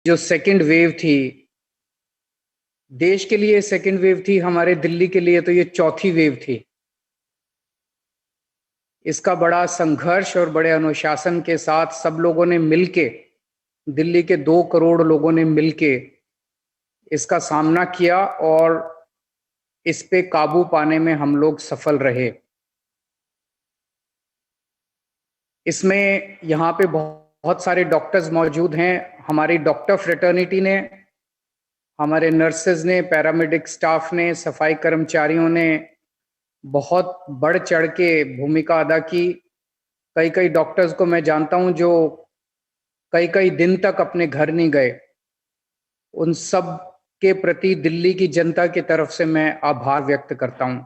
जो second wave थी, देश के लिए सेकंड वेव थी, हमारे दिल्ली के लिए तो ये चौथी वेव थी। इसका बड़ा संघर्ष और बड़े अनुशासन के साथ सब लोगों ने मिलके, दिल्ली के 2 करोड़ लोगों ने मिलके इसका सामना किया और इस पे काबू पाने में हम लोग सफल रहे। इसमें यहाँ पे बहुत सारे डॉक्टर्स मौजूद हैं। हमारी डॉक्टर फ्रेटर्निटी ने, हमारे नर्सेज ने, पैरामेडिक स्टाफ ने, सफाई कर्मचारियों ने बहुत बढ़ चढ़ के भूमिका अदा की। कई कई डॉक्टर्स को मैं जानता हूं जो कई कई दिन तक अपने घर नहीं गए। उन सब के प्रति दिल्ली की जनता की तरफ से मैं आभार व्यक्त करता हूं।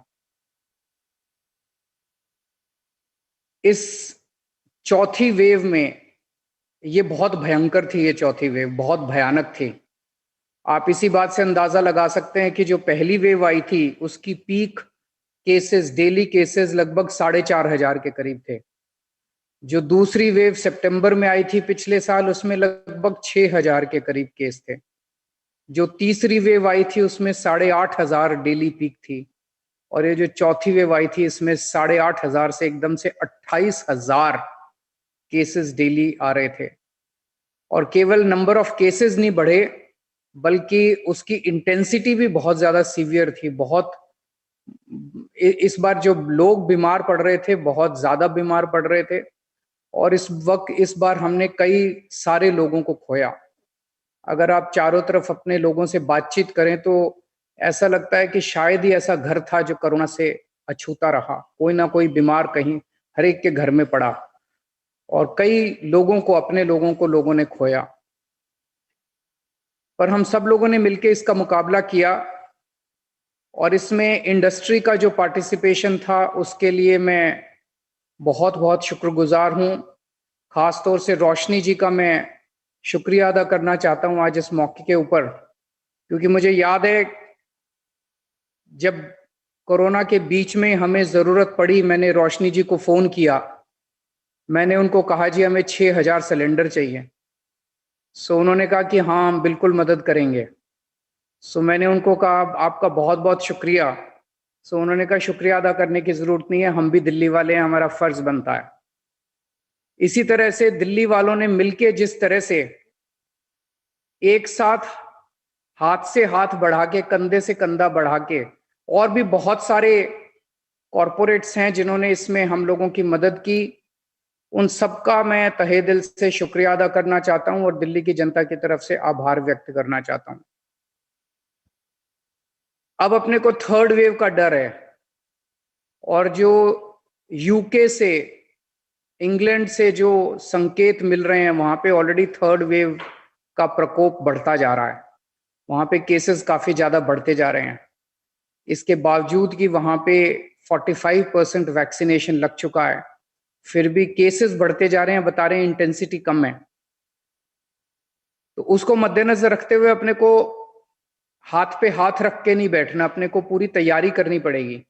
इस चौथी वेव में, ये बहुत भयंकर थी, ये चौथी वेव बहुत भयानक थी। आप इसी बात से अंदाजा लगा सकते हैं कि जो पहली वेव आई थी उसकी पीक केसेस, डेली केसेस लगभग 4,500 के करीब थे। जो दूसरी वेव सितंबर में आई थी पिछले साल, उसमें लगभग 6,000 के करीब केस थे। जो तीसरी वेव आई थी उसमें 8,500 डेली पीक थी, और ये जो चौथी वेव आई थी इसमें 8,500 से एकदम से 28,000 केसेस डेली आ रहे थे। और केवल नंबर ऑफ केसेस नहीं बढ़े, बल्कि उसकी इंटेंसिटी भी बहुत ज्यादा सीवियर थी। बहुत इस बार जो लोग बीमार पड़ रहे थे, बहुत ज्यादा बीमार पड़ रहे थे, और इस बार हमने कई सारे लोगों को खोया। अगर आप चारों तरफ अपने लोगों से बातचीत करें तो ऐसा लगता है कि शायद ही ऐसा घर था जो कोरोना से अछूता रहा। कोई ना कोई बीमार कहीं हर एक के घर में पड़ा, और कई लोगों को, अपने लोगों को लोगों ने खोया। पर हम सब लोगों ने मिलकर इसका मुकाबला किया, और इसमें इंडस्ट्री का जो पार्टिसिपेशन था उसके लिए मैं बहुत बहुत शुक्रगुजार हूं। खास तौर से रोशनी जी का मैं शुक्रिया अदा करना चाहता हूं आज इस मौके के ऊपर, क्योंकि मुझे याद है जब कोरोना के बीच में हमें जरूरत पड़ी, मैंने रोशनी जी को फोन किया। मैंने उनको कहा जी हमें 6,000 सिलेंडर चाहिए। सो उन्होंने कहा कि हाँ हम बिल्कुल मदद करेंगे। सो मैंने उनको कहा आपका बहुत बहुत शुक्रिया। सो उन्होंने कहा शुक्रिया अदा करने की जरूरत नहीं है, हम भी दिल्ली वाले हैं, हमारा फर्ज बनता है। इसी तरह से दिल्ली वालों ने मिलके जिस तरह से एक साथ हाथ से हाथ बढ़ा के, कंधे से कंधा बढ़ा के, और भी बहुत सारे कॉरपोरेट्स हैं जिन्होंने इसमें हम लोगों की मदद की, उन सबका मैं तहे दिल से शुक्रिया अदा करना चाहता हूं और दिल्ली की जनता की तरफ से आभार व्यक्त करना चाहता हूं। अब अपने को थर्ड वेव का डर है, और जो यूके से, इंग्लैंड से जो संकेत मिल रहे हैं, वहां पे ऑलरेडी थर्ड वेव का प्रकोप बढ़ता जा रहा है। वहां पे केसेस काफी ज्यादा बढ़ते जा रहे हैं। इसके बावजूद कि वहां पे 45% वैक्सीनेशन लग चुका है, फिर भी केसेस बढ़ते जा रहे हैं। बता रहे हैं इंटेंसिटी कम है। तो उसको मद्देनजर रखते हुए अपने को हाथ पे हाथ रख के नहीं बैठना, अपने को पूरी तैयारी करनी पड़ेगी,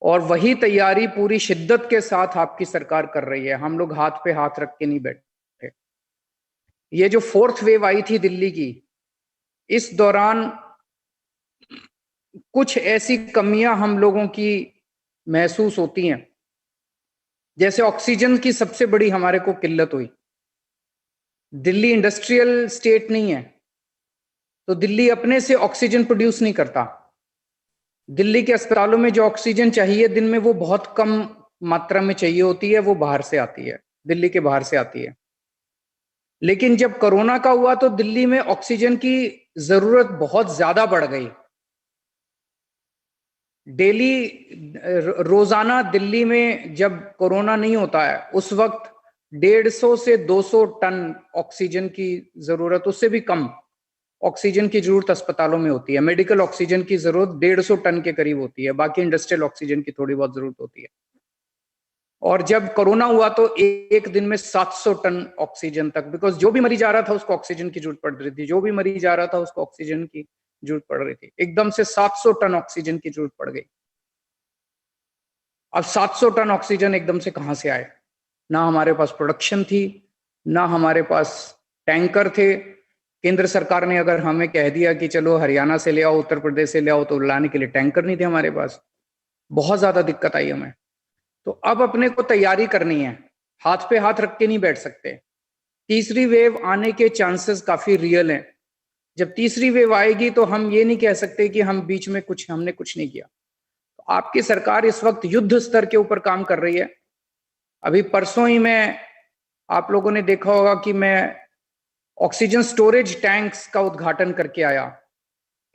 और वही तैयारी पूरी शिद्दत के साथ आपकी सरकार कर रही है। हम लोग हाथ पे हाथ रख के नहीं बैठे। ये जो फोर्थ वेव आई थी दिल्ली की, इस दौरान कुछ ऐसी कमियां हम लोगों की महसूस होती हैं। जैसे ऑक्सीजन की सबसे बड़ी हमारे को किल्लत हुई। दिल्ली इंडस्ट्रियल स्टेट नहीं है, तो दिल्ली अपने से ऑक्सीजन प्रोड्यूस नहीं करता। दिल्ली के अस्पतालों में जो ऑक्सीजन चाहिए दिन में, वो बहुत कम मात्रा में चाहिए होती है, वो बाहर से आती है, दिल्ली के बाहर से आती है। लेकिन जब कोरोना का हुआ तो दिल्ली में ऑक्सीजन की जरूरत बहुत ज्यादा बढ़ गई। डेली, रोजाना दिल्ली में जब कोरोना नहीं होता है उस वक्त 150 से 200 टन ऑक्सीजन की जरूरत, उससे भी कम ऑक्सीजन की जरूरत अस्पतालों में होती है। मेडिकल ऑक्सीजन की जरूरत 150 टन के करीब होती है, बाकी इंडस्ट्रियल ऑक्सीजन की थोड़ी बहुत जरूरत होती है। और जब कोरोना हुआ तो एक दिन में 700 टन ऑक्सीजन तक, बिकॉज जो भी मरीज आ रहा था उसको ऑक्सीजन की जरूरत पड़ रही थी, जो भी मरीज आ रहा था उसको ऑक्सीजन की जरूरत पड़ रही थी। एकदम से 700 टन ऑक्सीजन की जरूरत पड़ गई। अब 700 टन ऑक्सीजन एकदम से कहां से आए? ना हमारे पास प्रोडक्शन थी, ना हमारे पास टैंकर थे, केंद्र सरकार ने अगर हमें कह दिया कि चलो हरियाणा से ले आओ, उत्तर प्रदेश से ले आओ, तो लाने के लिए टैंकर नहीं थे हमारे पास। बहुत ज्यादा दिक्कत आई हमें। तो अब अपने को तैयारी करनी है, हाथ पे हाथ रख के नहीं बैठ सकते। तीसरी वेव आने के चांसेस काफी रियल हैं। जब तीसरी वेव आएगी तो हम ये नहीं कह सकते कि हम बीच में हमने कुछ नहीं किया। तो आपकी सरकार इस वक्त युद्ध स्तर के ऊपर काम कर रही है। अभी परसों ही आप लोगों ने देखा होगा कि मैं ऑक्सीजन स्टोरेज टैंक्स का उद्घाटन करके आया,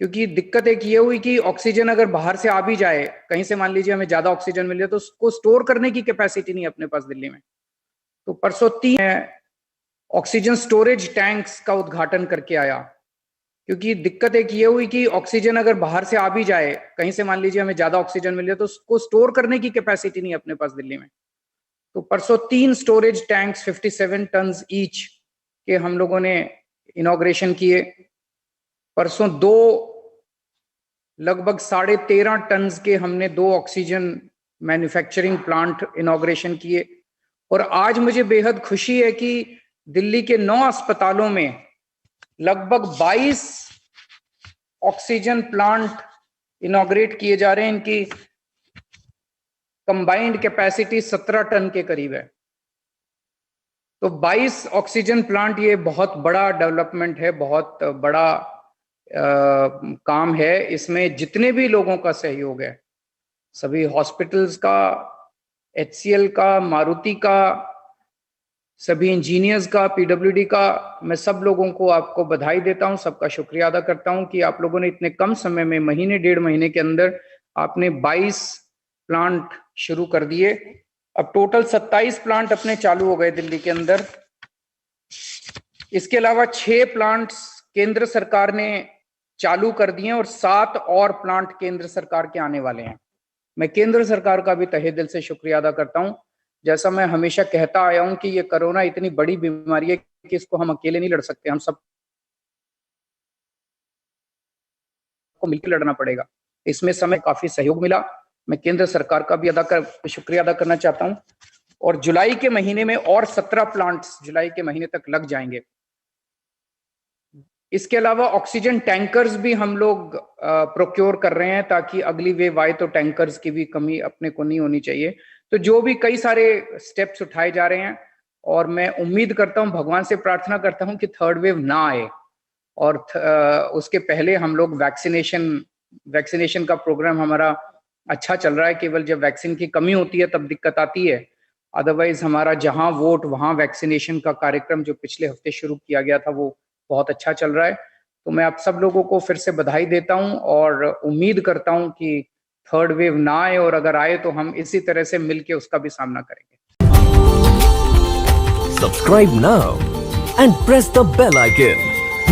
क्योंकि दिक्कत एक ये हुई कि ऑक्सीजन अगर बाहर से आ भी जाए, कहीं से मान लीजिए हमें ज्यादा ऑक्सीजन मिल जाए, तो उसको स्टोर करने की कैपेसिटी नहीं अपने पास दिल्ली में। तो परसों 3 ऑक्सीजन स्टोरेज टैंक्स का उद्घाटन करके आया, क्योंकि दिक्कत एक ये हुई कि ऑक्सीजन अगर बाहर से आ भी जाए, कहीं से मान लीजिए हमें ज्यादा ऑक्सीजन मिल जाए, तो उसको स्टोर करने की कैपेसिटी नहीं अपने पास दिल्ली में। तो परसों 3 स्टोरेज टैंक्स 57 टन ईच के हम लोगों ने इनॉग्रेशन किए। परसों 2 लगभग 13.5 टन के हमने 2 ऑक्सीजन मैन्युफैक्चरिंग प्लांट इनॉग्रेशन किए। और आज मुझे बेहद खुशी है कि दिल्ली के 9 अस्पतालों में लगभग 22 ऑक्सीजन प्लांट इनॉग्रेट किए जा रहे हैं। इनकी कंबाइंड कैपेसिटी 17 टन के करीब है। तो 22 ऑक्सीजन प्लांट, ये बहुत बड़ा डेवलपमेंट है, बहुत बड़ा काम है। इसमें जितने भी लोगों का सहयोग है, सभी हॉस्पिटल्स का, HCL का, मारुति का, सभी इंजीनियर्स का, PWD का, मैं सब लोगों को आपको बधाई देता हूं, सबका शुक्रिया अदा करता हूं कि आप लोगों ने इतने कम समय में, महीने 1.5 महीने के अंदर आपने 22 प्लांट शुरू कर दिए। अब टोटल 27 प्लांट अपने चालू हो गए दिल्ली के अंदर। इसके अलावा 6 प्लांट्स केंद्र सरकार ने चालू कर दिए और 7 और प्लांट केंद्र सरकार के आने वाले हैं। मैं केंद्र सरकार का भी तहे दिल से शुक्रिया अदा करता हूं। जैसा मैं हमेशा कहता आया हूं कि ये कोरोना इतनी बड़ी बीमारी है कि इसको हम अकेले नहीं लड़ सकते, हम सब को मिलकर लड़ना पड़ेगा। इसमें समय काफी सहयोग मिला। मैं केंद्र सरकार का भी शुक्रिया अदा करना चाहता हूं। और जुलाई के महीने में और 17 प्लांट्स जुलाई के महीने तक लग जाएंगे। इसके अलावा ऑक्सीजन टैंकर्स भी हम लोग प्रोक्योर कर रहे हैं, ताकि अगली वेव आए तो टैंकर्स की भी कमी अपने को नहीं होनी चाहिए। तो जो भी कई सारे स्टेप्स उठाए जा रहे हैं, और मैं उम्मीद करता हूं, भगवान से प्रार्थना करता हूं कि 3rd वेव ना आए, और उसके पहले हम लोग वैक्सीनेशन का प्रोग्राम हमारा अच्छा चल रहा है। केवल जब वैक्सीन की कमी होती है तब दिक्कत आती है, अदरवाइज हमारा जहां वोट वहां वैक्सीनेशन का कार्यक्रम जो पिछले हफ्ते शुरू किया गया था वो बहुत अच्छा चल रहा है। तो मैं आप सब लोगों को फिर से बधाई देता हूं और उम्मीद करता हूं कि 3rd वेव ना आए, और अगर आए तो हम इसी तरह से मिलके उसका भी सामना करेंगे। Subscribe now and press the bell icon.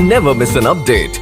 Never miss an update.